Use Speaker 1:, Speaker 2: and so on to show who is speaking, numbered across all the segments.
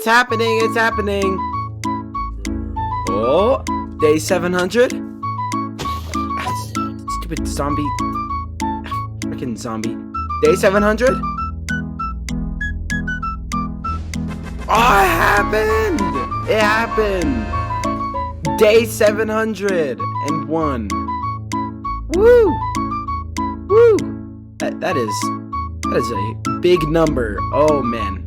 Speaker 1: happening, it's happening. Oh, day 700. Stupid zombie. Freaking zombie. Day 700. Oh, it happened. It happened. Day 701. Woo. Woo. That is a big number. Oh man.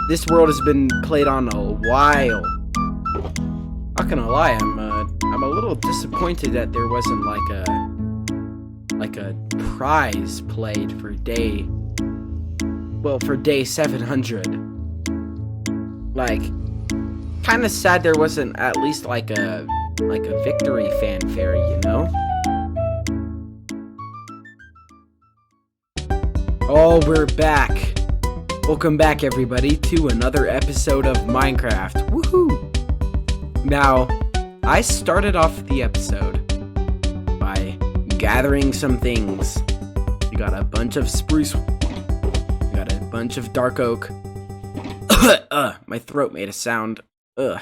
Speaker 1: This world has been played on a while. Not gonna lie, I'm a little disappointed that there wasn't like a prize played for day 700. Like, kind of sad there wasn't at least like a victory fanfare, you know? Oh, we're back. Welcome back, everybody, to another episode of Minecraft. Woohoo! Now, I started off the episode by gathering some things. We got a bunch of spruce. We got a bunch of dark oak. My throat made a sound. Ugh.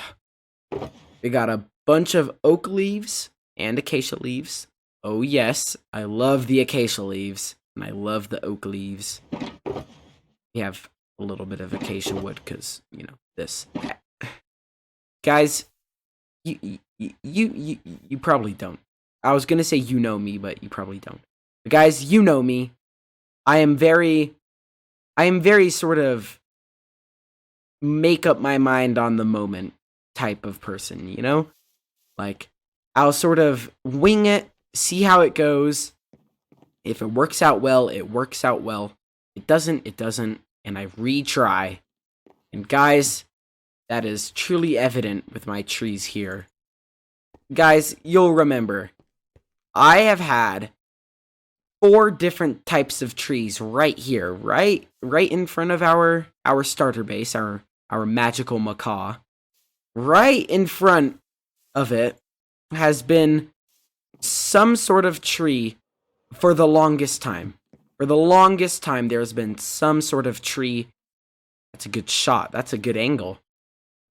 Speaker 1: We got a bunch of oak leaves and acacia leaves. Oh yes, I love the acacia leaves. And I love the oak leaves. We have a little bit of acacia wood because, you know, this. Guys, you probably don't. I was going to say you know me, but you probably don't. But guys, you know me. I am very sort of make up my mind on the moment type of person, you know? Like, I'll sort of wing it, see how it goes. If it works out well, it works out well. It doesn't, and I retry. And guys, that is truly evident with my trees here. Guys, you'll remember, I have had 4 different types of trees right here, right in front of our starter base, our magical macaw. Right in front of it has been some sort of tree. For the longest time, there's been some sort of tree. That's a good shot. That's a good angle.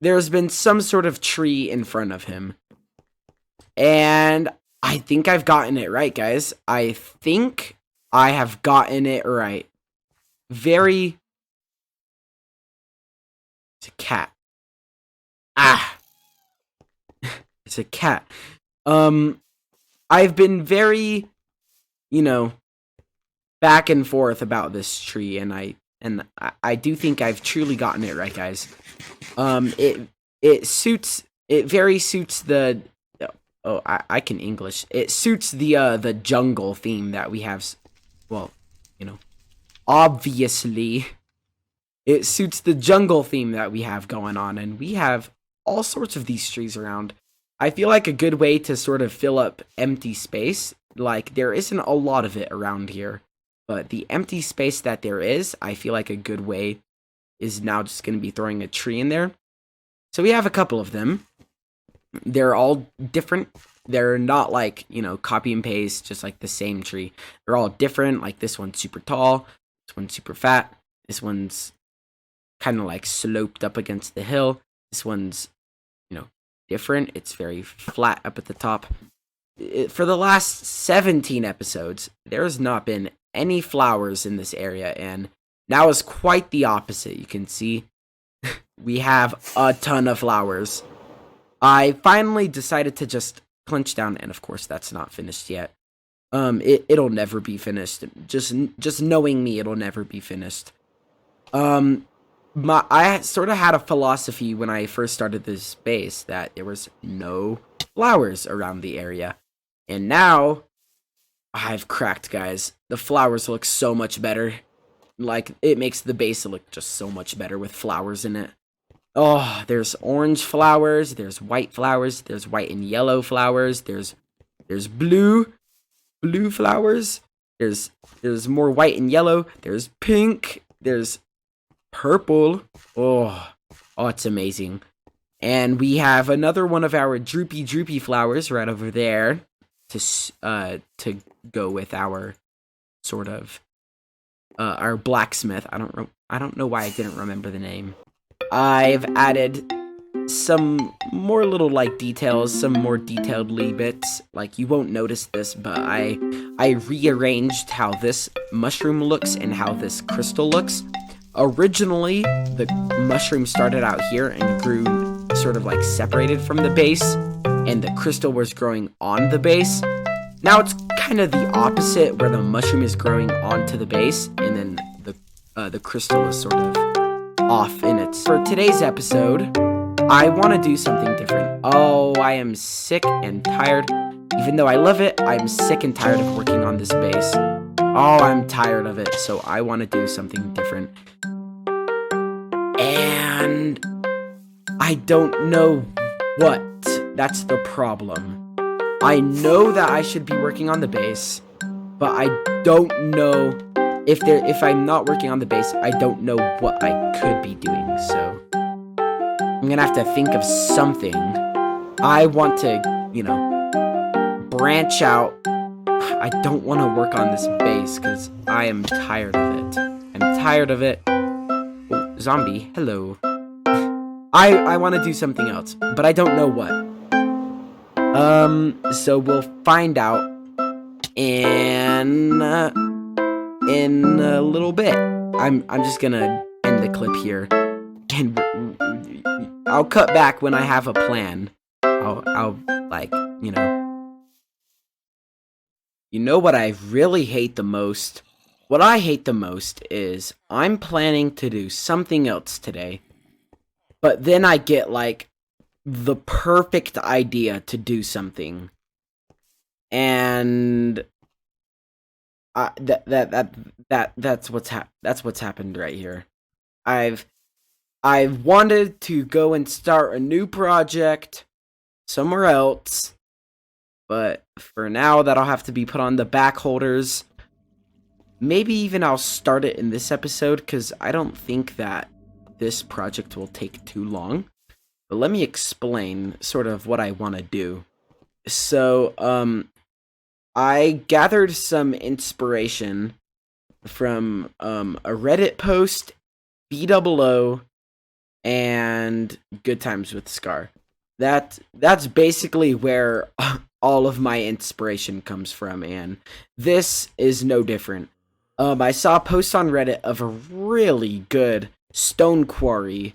Speaker 1: There's been some sort of tree in front of him. And I think I've gotten it right, guys. I think I have gotten it right. It's a cat. It's a cat. I've been very, you know, back and forth about this tree, and I do think I've truly gotten it right, guys. It very suits the I can English. It suits the jungle theme that we have. Well, you know, obviously it suits the jungle theme that we have going on, and we have all sorts of these trees around. I feel like a good way to sort of fill up empty space. Like, there isn't a lot of it around here, but the empty space that there is, I feel like a good way is now just going to be throwing a tree in there. So we have a couple of them. They're all different. They're not like, you know, copy and paste, just like the same tree. They're all different. Like, this one's super tall. This one's super fat. This one's kind of like sloped up against the hill. This one's, you know, different. It's very flat up at the top. For the last 17 episodes, there's not been any flowers in this area, and now is quite the opposite. You can see we have a ton of flowers. I finally decided to just clench down, and of course that's not finished yet. It'll never be finished. Just knowing me, it'll never be finished. I sort of had a philosophy when I first started this base that there was no flowers around the area. And now, I've cracked, guys. The flowers look so much better. Like, it makes the base look just so much better with flowers in it. Oh, there's orange flowers, there's white flowers, there's white and yellow flowers, there's blue flowers, there's more white and yellow, there's pink, there's purple. Oh, it's amazing. And we have another one of our droopy flowers right over there to go with our sort of our blacksmith. I don't I don't know why I didn't remember the name. I've added some more little like details, some more detailed bits. Like you won't notice this, but I rearranged how this mushroom looks and how this crystal looks. Originally, the mushroom started out here and grew sort of like separated from the base, and the crystal was growing on the base. Now it's kind of the opposite, where the mushroom is growing onto the base, and then the crystal is sort of off in it. For today's episode, I want to do something different. Oh, I am sick and tired. Even though I love it, I'm sick and tired of working on this base. Oh, I'm tired of it, so I want to do something different. And I don't know what. That's the problem. I know that I should be working on the base, but I don't know if I'm not working on the base, I don't know what I could be doing, so I'm gonna have to think of something. I want to, branch out. I don't want to work on this base because I am tired of it. I'm tired of it. Oh, zombie, hello. I want to do something else, but I don't know what. So we'll find out in a little bit. I'm just gonna end the clip here, and I'll cut back when I have a plan. I'll like, you know what I really hate the most? What I hate the most is I'm planning to do something else today, but then I get like the perfect idea to do something, and that's what's happened right here. I've wanted to go and start a new project somewhere else, but for now that'll have to be put on the back holders. Maybe even I'll start it in this episode, because I don't think that this project will take too long. But let me explain sort of what I want to do. So, I gathered some inspiration from a Reddit post, BOO, and Good Times with Scar. That's basically where all of my inspiration comes from, and this is no different. I saw a post on Reddit of a really good stone quarry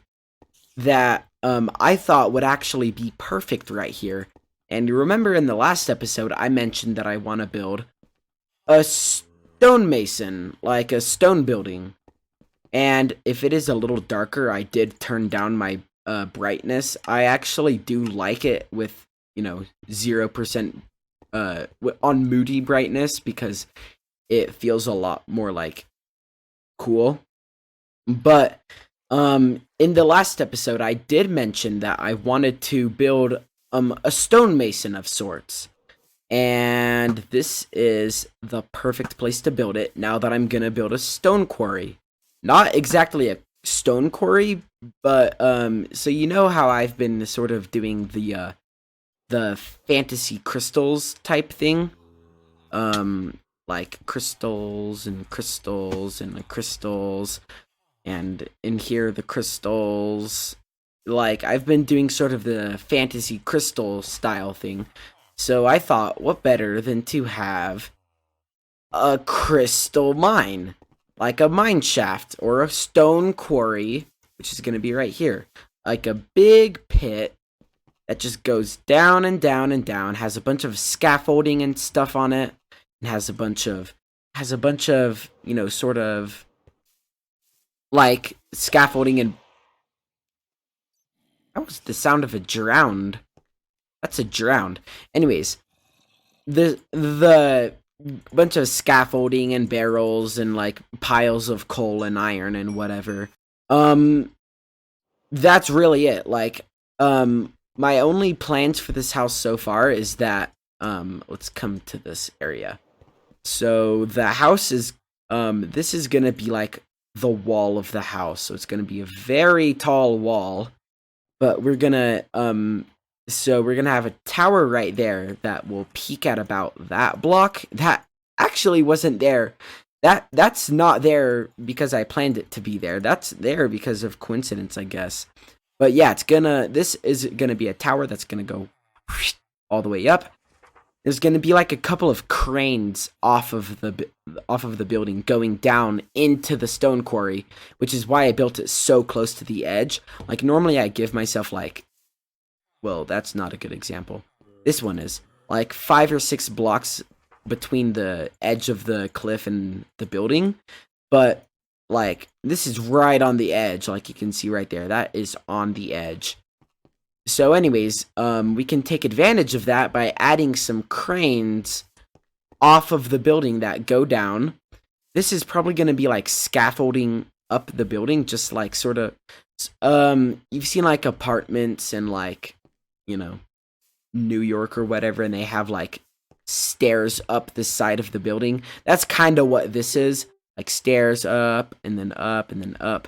Speaker 1: that I thought would actually be perfect right here. And you remember in the last episode, I mentioned that I want to build a stonemason, like a stone building. And if it is a little darker, I did turn down my brightness. I actually do like it with, 0% on moody brightness, because it feels a lot more like cool. But in the last episode, I did mention that I wanted to build a stonemason of sorts, and this is the perfect place to build it now that I'm gonna build a stone quarry. Not exactly a stone quarry, but so you know how I've been sort of doing the fantasy crystals type thing, like crystals and crystals and like crystals, and in here the crystals. Like, I've been doing sort of the fantasy crystal style thing. So I thought, what better than to have a crystal mine? Like a mine shaft or a stone quarry, which is going to be right here. Like a big pit that just goes down and down and down, has a bunch of scaffolding and stuff on it, and has a bunch of, sort of like scaffolding and that was the sound of a drowned. That's a drowned. Anyways, the bunch of scaffolding and barrels and like piles of coal and iron and whatever. That's really it. Like, my only plans for this house so far is that, let's come to this area. So the house is, this is gonna be like the wall of the house. So it's gonna be a very tall wall. But we're gonna have a tower right there that will peak at about that block. That actually wasn't there That's not there because I planned it to be there. That's there because of coincidence, I guess. But yeah, this is gonna be a tower that's gonna go all the way up. There's gonna be like a couple of cranes off of the building going down into the stone quarry, which is why I built it so close to the edge. Like normally I give myself like, well, that's not a good example. This one is like 5 or 6 blocks between the edge of the cliff and the building, but like this is right on the edge, like you can see right there. That is on the edge. So anyways, we can take advantage of that by adding some cranes off of the building that go down. This is probably going to be like scaffolding up the building, just like sort of you've seen like apartments in like, you know, New York or whatever, and they have like stairs up the side of the building. That's kind of what this is, like stairs up and then up and then up,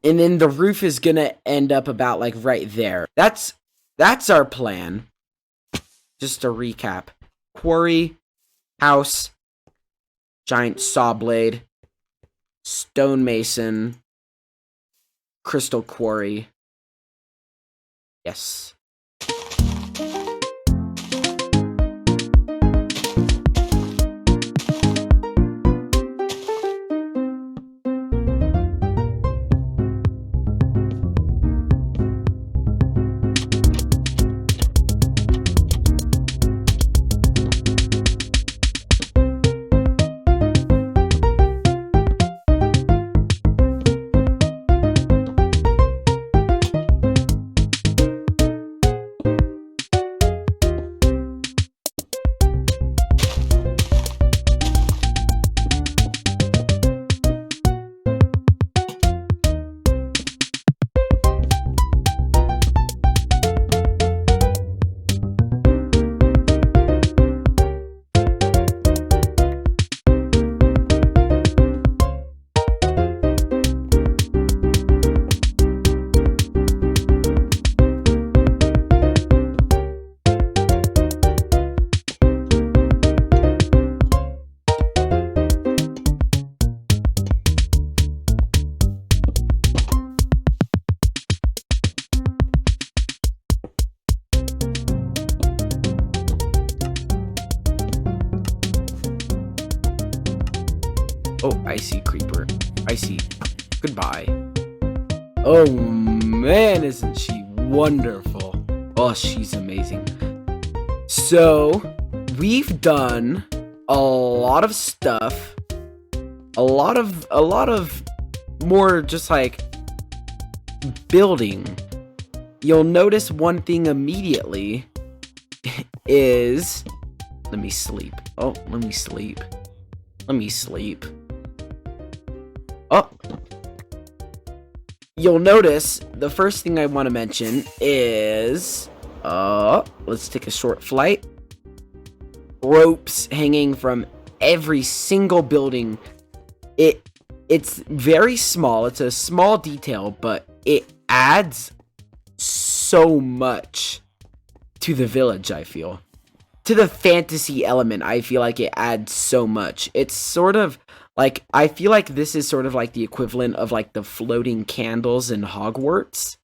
Speaker 1: and then the roof is gonna end up about like right there. That's our plan. Just to recap: quarry, house, giant saw blade, stonemason, crystal quarry. Yes. Oh, I see creeper. I see. Goodbye. Oh man, isn't she wonderful? Oh, she's amazing. So, we've done a lot of stuff. A lot of more just like building. You'll notice one thing immediately is, let me sleep. Oh, let me sleep. Let me sleep. Oh. You'll notice the first thing I want to mention is, let's take a short flight. Ropes hanging from every single building. It's very small. It's a small detail, but it adds so much to the village, I feel. To the fantasy element, I feel like it adds so much. It's sort of like, I feel like this is sort of like the equivalent of like the floating candles in Hogwarts.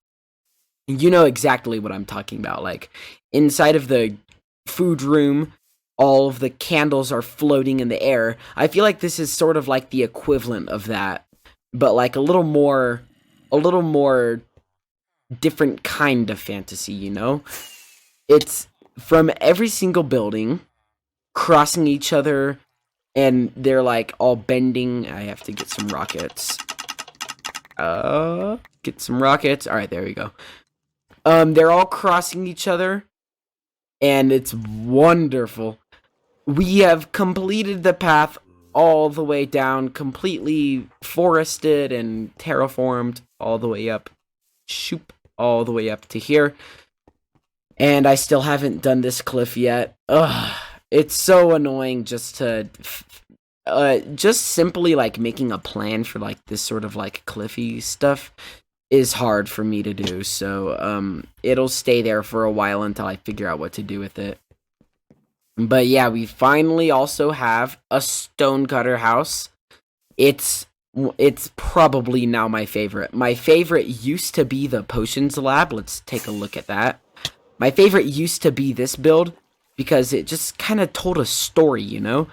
Speaker 1: You know exactly what I'm talking about. Like, inside of the food room, all of the candles are floating in the air. I feel like this is sort of like the equivalent of that, but like a little more different kind of fantasy, you know? It's from every single building, crossing each other, and they're like all bending. I have to get some rockets. Get some rockets. All right, there we go. They're all crossing each other, and it's wonderful. We have completed the path all the way down, completely forested and terraformed all the way up. Shoop, all the way up to here. And I still haven't done this cliff yet. Ugh, it's so annoying just to, just simply like making a plan for like this sort of like cliffy stuff is hard for me to do. So, it'll stay there for a while until I figure out what to do with it. But yeah, we finally also have a stonecutter house. It's it's probably now my favorite. My favorite used to be the potions lab. Let's take a look at that. My favorite used to be this build because it just kind of told a story, you know?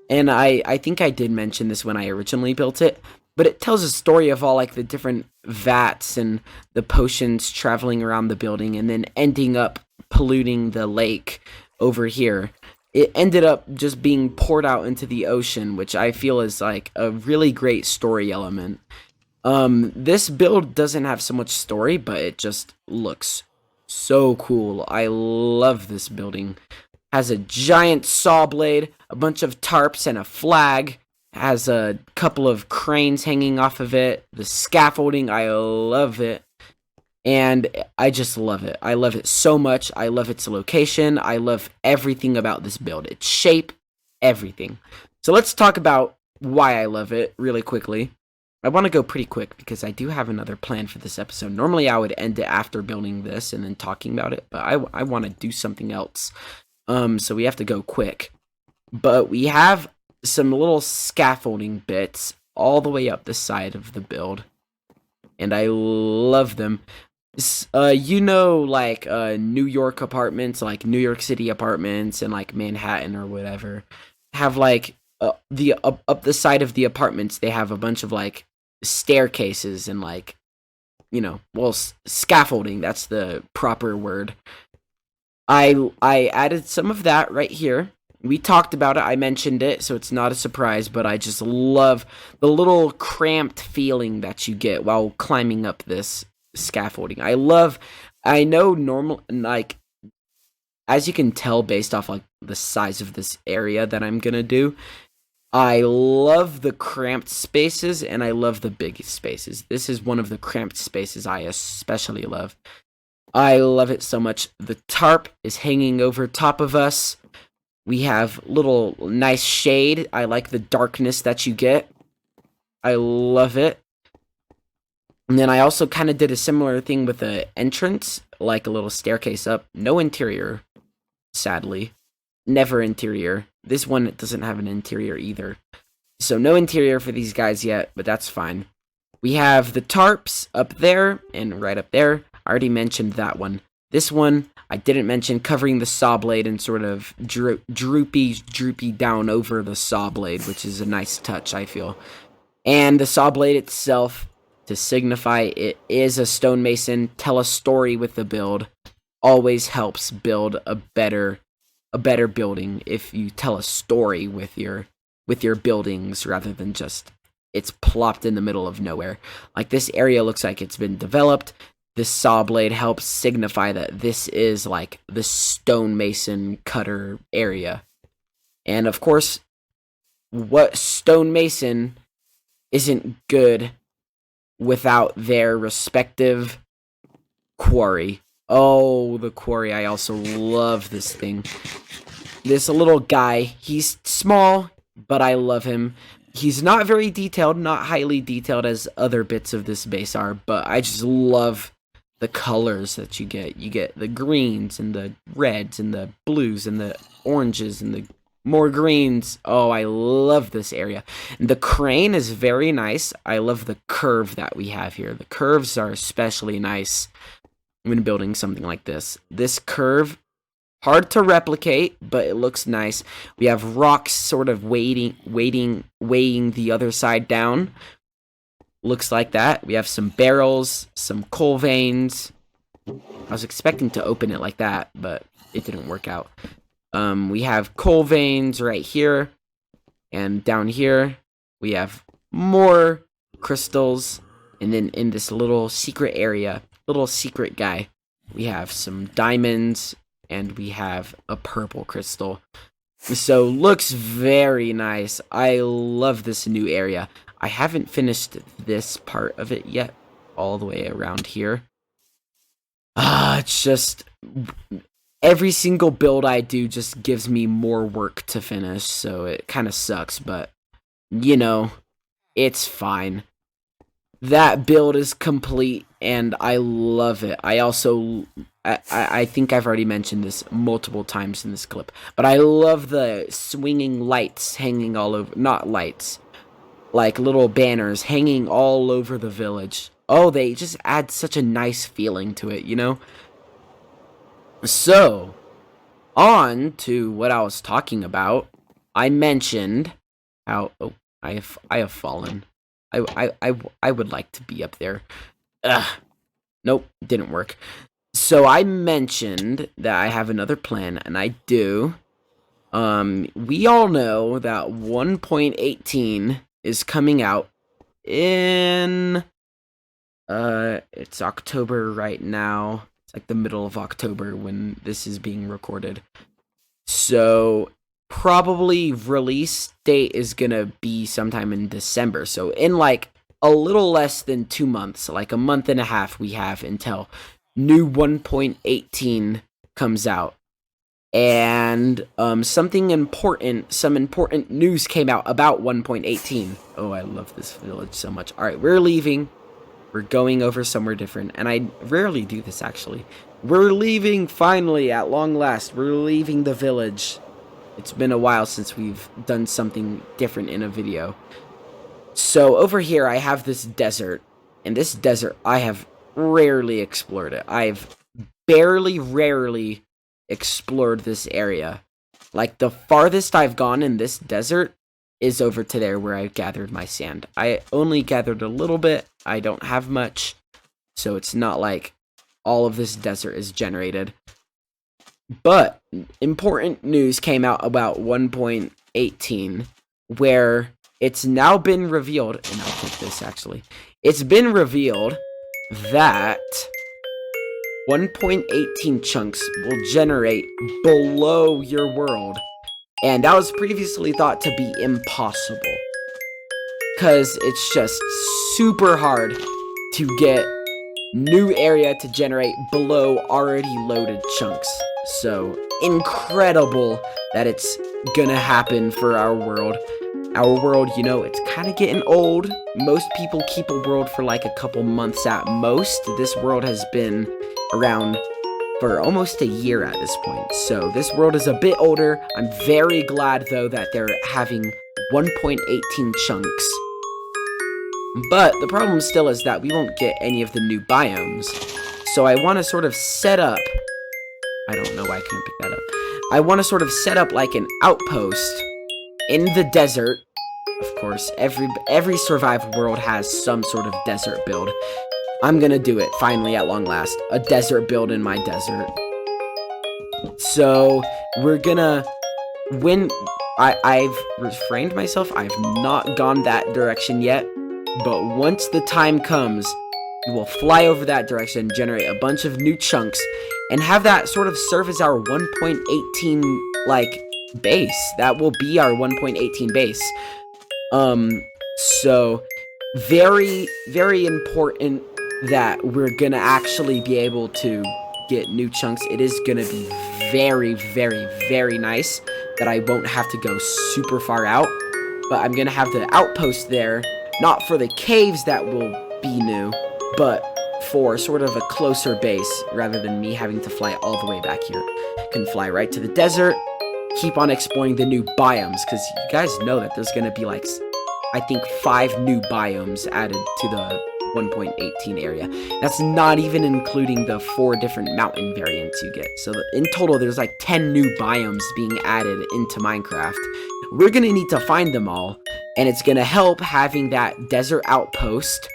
Speaker 1: And I think I did mention this when I originally built it, but it tells a story of all like the different vats and the potions traveling around the building and then ending up polluting the lake over here. It ended up just being poured out into the ocean, which I feel is like a really great story element. This build doesn't have so much story, but it just looks so cool. I love this building. Has a giant saw blade, a bunch of tarps, and a flag. Has a couple of cranes hanging off of it. The scaffolding, I love it. And I just love it. I love it so much. I love its location. I love everything about this build. Its shape, everything. So let's talk about why I love it really quickly. I want to go pretty quick because I do have another plan for this episode. Normally I would end it after building this and then talking about it, but I want to do something else. So we have to go quick. But we have some little scaffolding bits all the way up the side of the build. And I love them. Like New York apartments, like New York City apartments and like Manhattan or whatever, have like the up the side of the apartments, they have a bunch of like staircases and like, scaffolding, that's the proper word. I added some of that right here. We talked about it, I mentioned it, so it's not a surprise, but I just love the little cramped feeling that you get while climbing up this scaffolding. I know normal, like, as you can tell based off like the size of this area that I'm gonna do, I love the cramped spaces and I love the big spaces. This is one of the cramped spaces I especially love. I love it so much. The tarp is hanging over top of us. We have little nice shade. I like the darkness that you get. I love it. And then I also kind of did a similar thing with the entrance, like a little staircase up. No interior, sadly. Never interior. This one doesn't have an interior either. So no interior for these guys yet, but that's fine. We have the tarps up there and right up there. I already mentioned that one. This one, I didn't mention, covering the saw blade and sort of droopy down over the saw blade, which is a nice touch, I feel. And the saw blade itself, to signify it is a stonemason, tell a story with the build, always helps build a better building if you tell a story with your buildings rather than just it's plopped in the middle of nowhere. Like this area looks like it's been developed. This saw blade helps signify that this is like the stonemason cutter area. And of course, what stonemason isn't good without their respective quarry. Oh, the quarry. I also love this thing. This little guy, he's small, but I love him. He's not very detailed, not highly detailed as other bits of this base are, but I just love the colors that you get. You get the greens and the reds and the blues and the oranges and the more greens. Oh, I love this area. And the crane is very nice. I love the curve that we have here. The curves are especially nice when building something like this. This curve, hard to replicate, but it looks nice. We have rocks sort of weighing the other side down. Looks like that. We have some barrels, some coal veins. I was expecting to open it like that, but it didn't work out. We have coal veins right here, and down here we have more crystals, and then in this little secret area, little secret guy, we have some diamonds, and we have a purple crystal. So looks very nice. I love this new area. I haven't finished this part of it yet, all the way around here. It's just every single build I do just gives me more work to finish, so it kind of sucks, but it's fine. that build is complete, and I love it. I also, I think I've already mentioned this multiple times in this clip, but I love the swinging lights hanging all over, not lights, like little banners hanging all over the village. Oh, they just add such a nice feeling to it, you know? So, on to what I was talking about. I mentioned how, oh, I have fallen. I would like to be up there. Ugh. Nope, didn't work. So I mentioned that I have another plan, and I do. We all know that 1.18 is coming out in it's October right now. It's like the middle of October when this is being recorded. So probably release date is gonna be sometime in December. So in like a little less than 2 months, like a month and a half, we have until new 1.18 comes out. And some important news came out about 1.18. Oh, I love this village so much. All right, we're leaving. We're going over somewhere different, and I rarely do this actually. We're leaving finally, at long last. We're leaving the village. It's been a while since we've done something different in a video. So over here I have this desert. And this desert, I have rarely explored it. I've rarely explored this area. Like, the farthest I've gone in this desert is over to there where I gathered my sand. I only gathered a little bit. I don't have much. So it's not like all of this desert is generated. But important news came out about 1.18, where it's now been revealed, and I'll take this actually. It's been revealed that 1.18 chunks will generate below your world. And that was previously thought to be impossible, because it's just super hard to get new area to generate below already loaded chunks. So incredible that it's gonna happen for our world. Our world, you know, it's kind of getting old. Most people keep a world for like a couple months at most. This world has been around for almost a year at this point. So this world is a bit older. I'm very glad though that they're having 1.18 chunks. But the problem still is that we won't get any of the new biomes. So I want to sort of set up, I don't know why I couldn't pick that up. I want to sort of set up like an outpost in the desert. Of course, every survival world has some sort of desert build. I'm gonna do it, finally, at long last. A desert build in my desert. So, we're gonna... I've refrained myself. I've not gone that direction yet. But once the time comes, we will fly over that direction, generate a bunch of new chunks, and have that sort of serve as our 1.18, like, base. That will be our 1.18 base. So, very, very important that we're gonna actually be able to get new chunks. It is gonna be very, very, very nice that I won't have to go super far out, but I'm gonna have the outpost there, not for the caves that will be new, but for sort of a closer base, rather than me having to fly all the way back here. I can fly right to the desert, keep on exploring the new biomes, because you guys know that there's gonna be like, I think 5 new biomes added to the 1.18 area. That's not even including the 4 different mountain variants you get. So in total, there's like 10 new biomes being added into Minecraft. We're gonna need to find them all, and it's gonna help having that desert outpost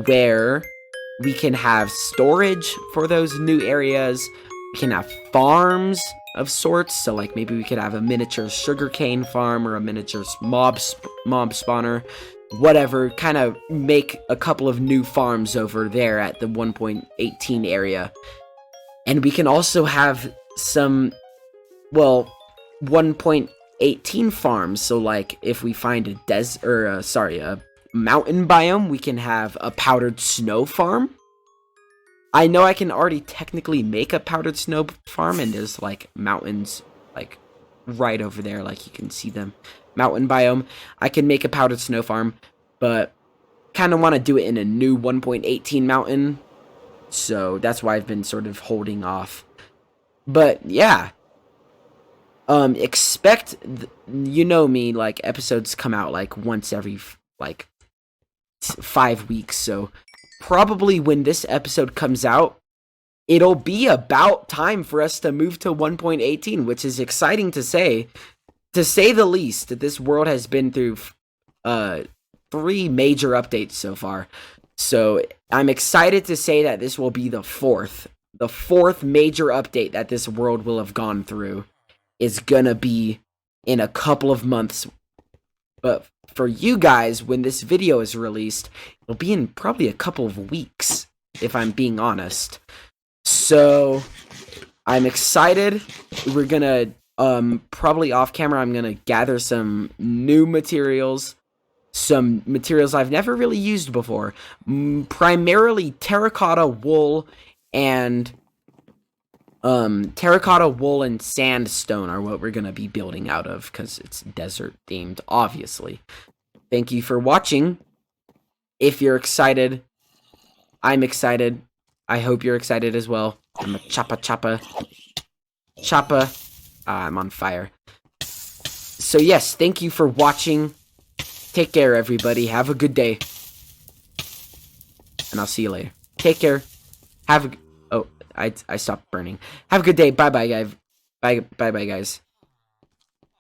Speaker 1: where we can have storage for those new areas. We can have farms of sorts, so like maybe we could have a miniature sugarcane farm or a miniature mob spawner, whatever, kind of make a couple of new farms over there at the 1.18 area. And we can also have some, well, 1.18 farms, so like if we find a mountain biome, we can have a powdered snow farm. I know I can already technically make a powdered snow farm, and there's like mountains like right over there, like you can see them. Mountain biome. I can make a powdered snow farm, but kind of want to do it in a new 1.18 mountain. So that's why I've been sort of holding off. But yeah. Expect, you know me, like, episodes come out, like, once every, like, 5 weeks, so probably when this episode comes out, it'll be about time for us to move to 1.18, which is exciting to say the least. This world has been through, 3 major updates so far, so I'm excited to say that this will be the fourth major update that this world will have gone through. Is gonna be in a couple of months, but for you guys, when this video is released, it'll be in probably a couple of weeks, if I'm being honest. So I'm excited. We're gonna probably off camera, I'm gonna gather some new materials, some materials I've never really used before, primarily terracotta wool and sandstone are what we're going to be building out of, because it's desert themed, obviously. Thank you for watching. If you're excited, I'm excited. I hope you're excited as well. I'm a choppa. I'm on fire. So yes, thank you for watching. Take care, everybody. Have a good day. And I'll see you later. Take care. I stopped burning. Have a good day. Bye-bye, guys. Bye-bye, guys.